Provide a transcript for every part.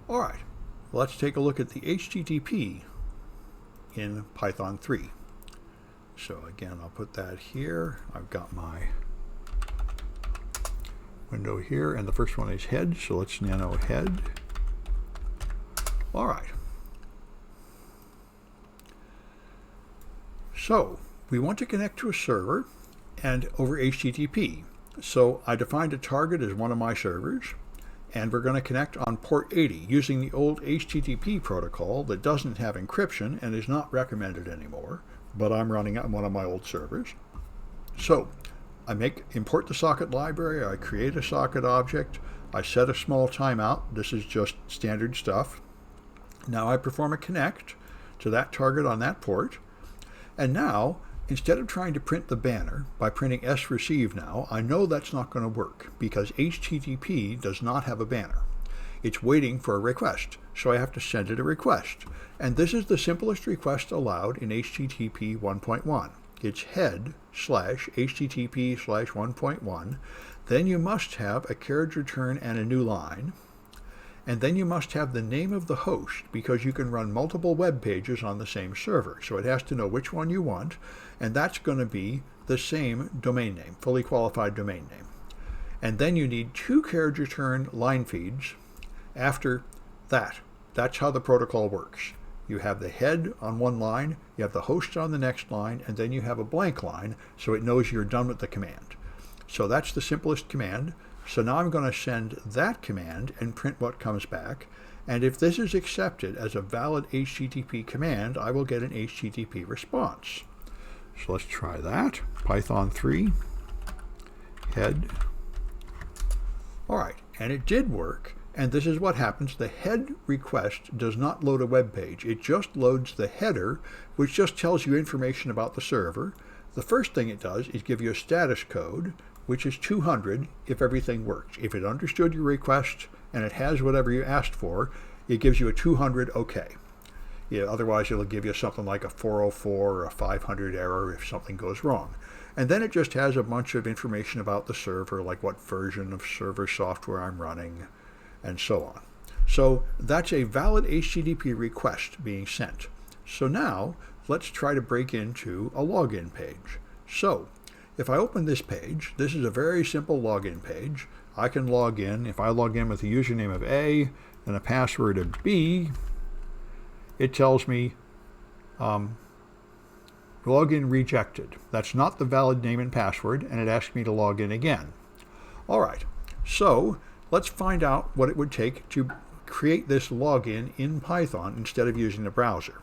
All right, let's take a look at the HTTP in Python 3. So again, I'll put that here. I've got my window here, and the first one is head, so let's nano head. All right. So we want to connect to a server and over HTTP. So I defined a target as one of my servers, and we're going to connect on port 80 using the old HTTP protocol that doesn't have encryption and is not recommended anymore, but I'm running on one of my old servers. So I import the socket library, I create a socket object, I set a small timeout. This is just standard stuff. Now I perform a connect to that target on that port, and now instead of trying to print the banner by printing sReceive now, I know that's not going to work because HTTP does not have a banner. It's waiting for a request, so I have to send it a request. And this is the simplest request allowed in HTTP 1.1. It's head/HTTP/1.1. Then you must have a carriage return and a new line. And then you must have the name of the host because you can run multiple web pages on the same server. So it has to know which one you want, and that's going to be the same domain name, fully qualified domain name. And then you need 2 carriage return line feeds after that. That's how the protocol works. You have the head on one line, you have the host on the next line, and then you have a blank line so it knows you're done with the command. So that's the simplest command. So now I'm going to send that command and print what comes back. And if this is accepted as a valid HTTP command, I will get an HTTP response. So let's try that. Python 3, head. All right, and it did work. And this is what happens. The head request does not load a web page. It just loads the header, which just tells you information about the server. The first thing it does is give you a status code, which is 200 if everything works. If it understood your request and it has whatever you asked for, it gives you a 200 OK. Yeah, otherwise, it'll give you something like a 404 or a 500 error if something goes wrong. And then it just has a bunch of information about the server, like what version of server software I'm running, and so on. So that's a valid HTTP request being sent. So now let's try to break into a login page. So if I open this page, this is a very simple login page. I can log in. If I log in with a username of A and a password of B, it tells me login rejected. That's not the valid name and password, and it asks me to log in again. All right, so let's find out what it would take to create this login in Python instead of using the browser.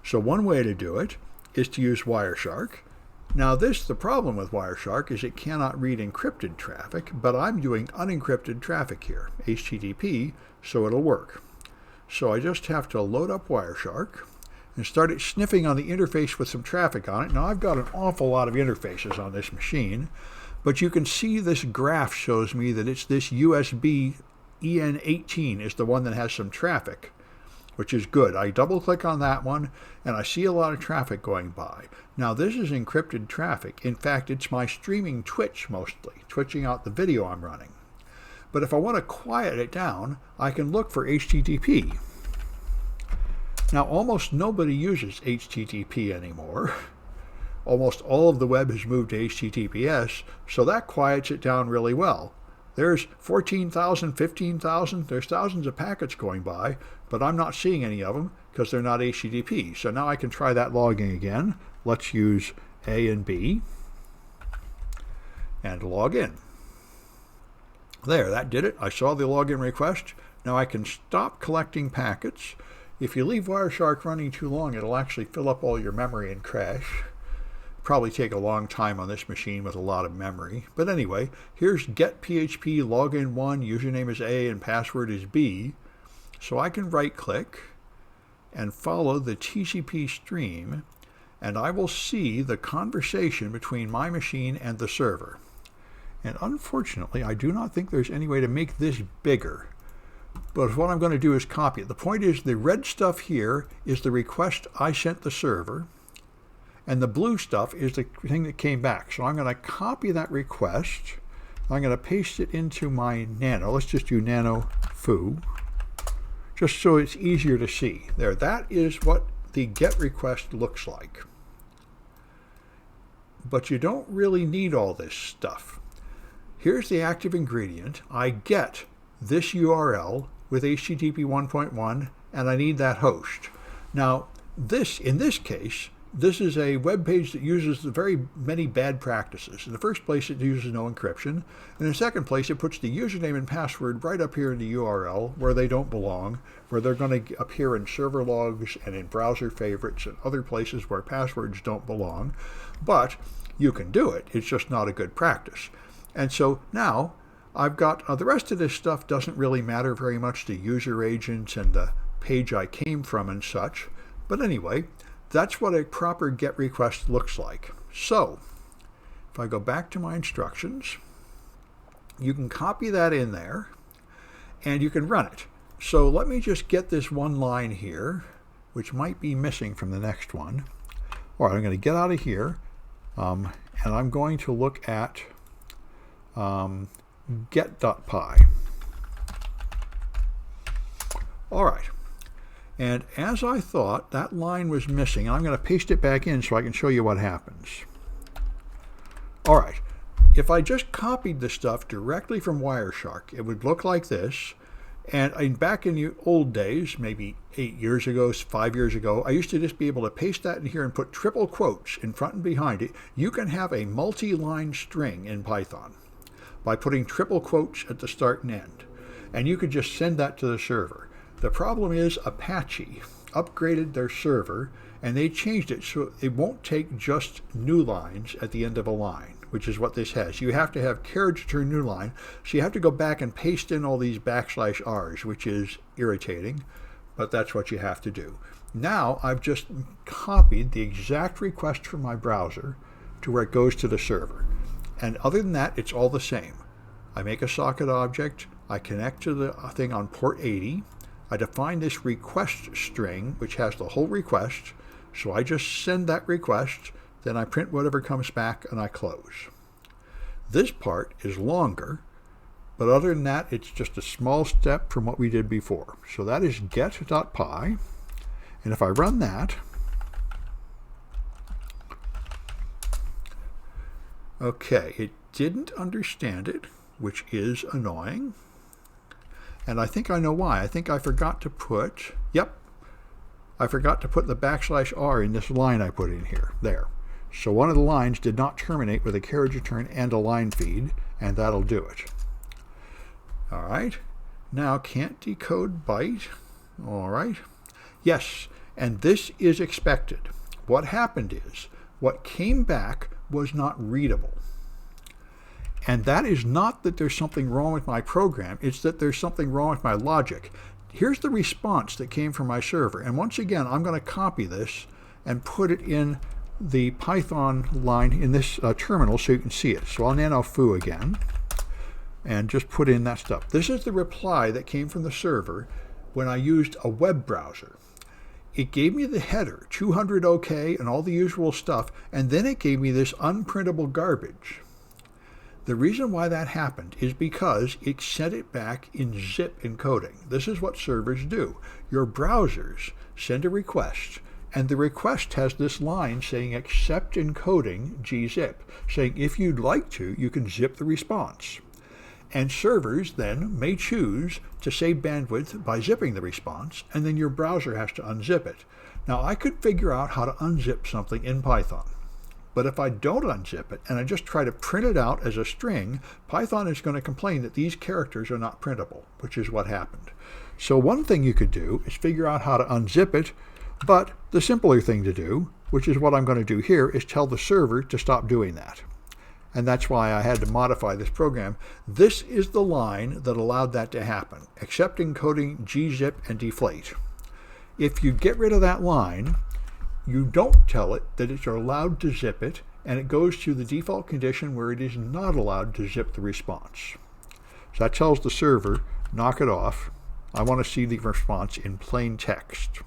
So one way to do it is to use Wireshark. Now the problem with Wireshark is it cannot read encrypted traffic, but I'm doing unencrypted traffic here, HTTP, so it'll work. So I just have to load up Wireshark and start it sniffing on the interface with some traffic on it. Now I've got an awful lot of interfaces on this machine, but you can see this graph shows me that it's this USB EN18 is the one that has some traffic, which is good. I double click on that one and I see a lot of traffic going by. Now this is encrypted traffic. In fact, it's my streaming Twitch mostly, twitching out the video I'm running. But if I want to quiet it down, I can look for HTTP. Now almost nobody uses HTTP anymore. Almost all of the web has moved to HTTPS, so that quiets it down really well. There's 14,000, 15,000, there's thousands of packets going by, but I'm not seeing any of them because they're not HTTP. So now I can try that logging again. Let's use A and B and log in. There, that did it. I saw the login request. Now I can stop collecting packets. If you leave Wireshark running too long, it'll actually fill up all your memory and crash. Probably take a long time on this machine with a lot of memory. But anyway, here's get PHP login 1, username is A and password is B. So I can right click and follow the TCP stream, and I will see the conversation between my machine and the server. And unfortunately, I do not think there's any way to make this bigger. But what I'm going to do is copy it. The point is the red stuff here is the request I sent the server, and the blue stuff is the thing that came back. So I'm going to copy that request. I'm going to paste it into my nano. Let's just do nano foo. just so it's easier to see. There, that is what the GET request looks like. But you don't really need all this stuff. Here's the active ingredient. I get this URL with HTTP 1.1, and I need that host. Now, in this case, this is a web page that uses very many bad practices. In the first place, it uses no encryption. In the second place, it puts the username and password right up here in the URL where they don't belong, where they're going to appear in server logs and in browser favorites and other places where passwords don't belong. But you can do it. It's just not a good practice. And so now I've got the rest of this stuff doesn't really matter very much, the user agents and the page I came from and such. But anyway, that's what a proper GET request looks like. So if I go back to my instructions, you can copy that in there and you can run it. So let me just get this one line here, which might be missing from the next one. All right, I'm going to get out of here and I'm going to look at get.py. All right. And as I thought, that line was missing. I'm going to paste it back in so I can show you what happens. All right. If I just copied the stuff directly from Wireshark, it would look like this. And back in the old days, maybe 8 years ago, 5 years ago, I used to just be able to paste that in here and put triple quotes in front and behind it. You can have a multi-line string in Python by putting triple quotes at the start and end. And you could just send that to the server. The problem is Apache upgraded their server and they changed it so it won't take just new lines at the end of a line, which is what this has. You have to have carriage return new line, so you have to go back and paste in all these \Rs, which is irritating, but that's what you have to do. Now I've just copied the exact request from my browser to where it goes to the server. And other than that, it's all the same. I make a socket object, I connect to the thing on port 80, I define this request string, which has the whole request, so I just send that request, then I print whatever comes back and I close. This part is longer, but other than that, it's just a small step from what we did before. So that is get.py, and if I run that, okay, it didn't understand it, which is annoying. And I think I know why. I think I forgot to put, I forgot to put the \R in this line I put in here, there. So one of the lines did not terminate with a carriage return and a line feed, and that'll do it. All right, now can't decode byte, all right. Yes, and this is expected. What happened is, what came back was not readable. And that is not that there's something wrong with my program, it's that there's something wrong with my logic. Here's the response that came from my server. And once again, I'm going to copy this and put it in the Python line in this terminal so you can see it. So I'll nano foo again and just put in that stuff. This is the reply that came from the server when I used a web browser. It gave me the header, 200 OK and all the usual stuff, and then it gave me this unprintable garbage. The reason why that happened is because it sent it back in zip encoding. This is what servers do. Your browsers send a request, and the request has this line saying accept encoding gzip, saying if you'd like to, you can zip the response. And servers then may choose to save bandwidth by zipping the response, and then your browser has to unzip it. Now, I could figure out how to unzip something in Python. But if I don't unzip it and I just try to print it out as a string, Python is going to complain that these characters are not printable, which is what happened. So one thing you could do is figure out how to unzip it, but the simpler thing to do, which is what I'm going to do here, is tell the server to stop doing that. And that's why I had to modify this program. This is the line that allowed that to happen, accept encoding gzip and deflate. If you get rid of that line, you don't tell it that it's allowed to zip it, and it goes to the default condition where it is not allowed to zip the response. So that tells the server, knock it off. I want to see the response in plain text.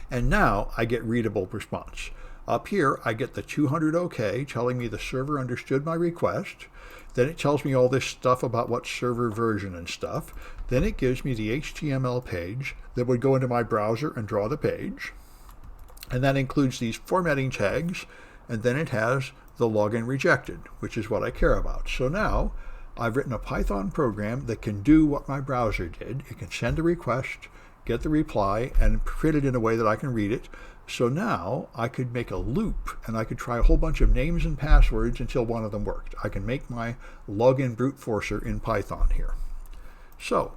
And now I get readable response. Up here, I get the 200 OK telling me the server understood my request. Then it tells me all this stuff about what server version and stuff. Then it gives me the HTML page that would go into my browser and draw the page. And that includes these formatting tags. And then it has the login rejected, which is what I care about. So now I've written a Python program that can do what my browser did. It can send a request, get the reply, and print it in a way that I can read it. So now I could make a loop, and I could try a whole bunch of names and passwords until one of them worked. I can make my login brute forcer in Python here. So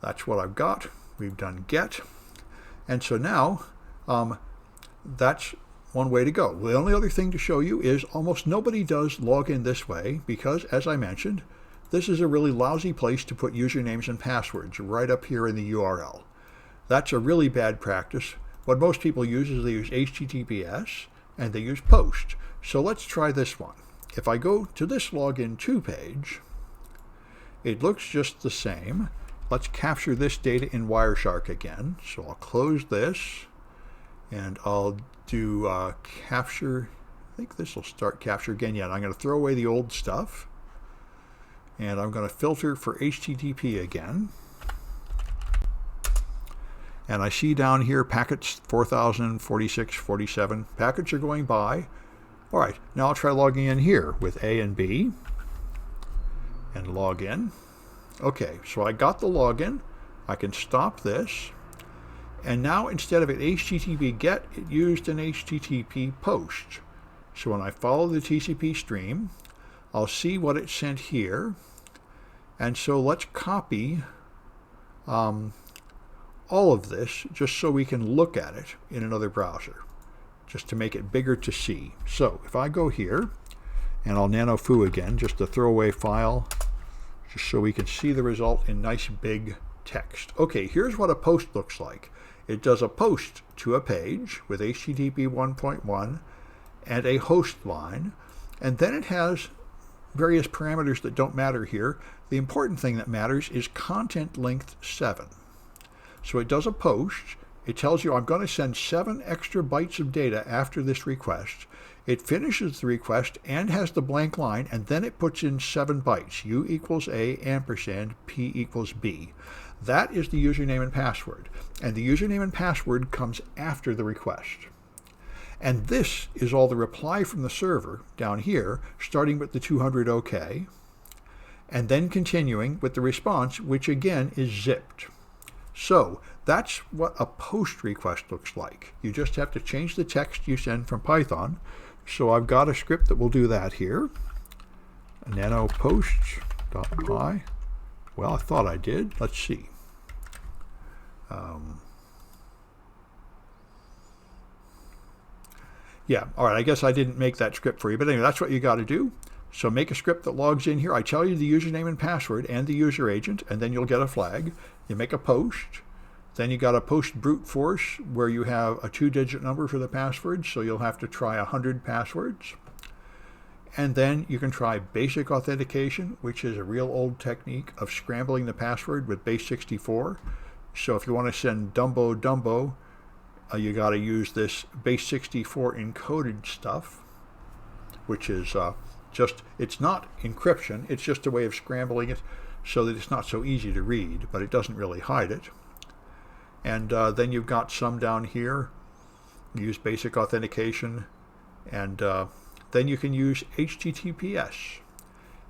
that's what I've got. We've done get. And so now that's one way to go. The only other thing to show you is almost nobody does login this way because, as I mentioned, this is a really lousy place to put usernames and passwords right up here in the URL. That's a really bad practice. What most people use is they use HTTPS and they use post. So let's try this one. If I go to this login to page, it looks just the same. Let's capture this data in Wireshark again. So I'll close this and I'll do capture. I think this will start capture again. Yeah, I'm going to throw away the old stuff and I'm going to filter for HTTP again. And I see down here packets 4046, 47. Packets are going by. All right, now I'll try logging in here with A and B and log in. Okay, so I got the login. I can stop this. And now instead of an HTTP GET, it used an HTTP POST. So when I follow the TCP stream, I'll see what it sent here. And so let's copy all of this just so we can look at it in another browser, just to make it bigger to see. So if I go here, and I'll nano foo again, just a throwaway file, just so we can see the result in nice big text. Okay, here's what a post looks like. It does a post to a page with HTTP 1.1 and a host line, and then it has various parameters that don't matter here. The important thing that matters is content length 7. So it does a post. It tells you I'm going to send 7 extra bytes of data after this request. It finishes the request and has the blank line, and then it puts in 7 bytes. U equals A ampersand P equals B. That is the username and password. And the username and password comes after the request. And this is all the reply from the server down here, starting with the 200 OK, and then continuing with the response, which again is zipped. So that's what a post request looks like. You just have to change the text you send from Python. So I've got a script that will do that here. Nano post.py. Well, I thought I did. Let's see. Yeah, all right, I guess I didn't make that script for you. But anyway, that's what you got to do. So make a script that logs in here. I tell you the username and password and the user agent, and then you'll get a flag. You make a post. Then you got a post brute force where you have a 2-digit number for the password, so you'll have to try 100 passwords. And then you can try basic authentication, which is a real old technique of scrambling the password with base 64. So if you want to send Dumbo, you got to use this base 64 encoded stuff, which is it's not encryption, it's just a way of scrambling it so that it's not so easy to read, but it doesn't really hide it. And then you've got some down here. Use basic authentication, and then you can use HTTPS.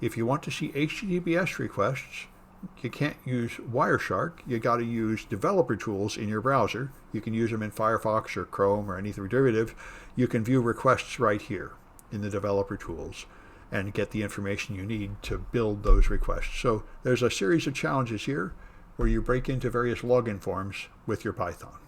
If you want to see HTTPS requests, you can't use Wireshark. You got to use developer tools in your browser. You can use them in Firefox or Chrome or any derivative. You can view requests right here in the developer tools and get the information you need to build those requests. So there's a series of challenges here where you break into various login forms with your Python.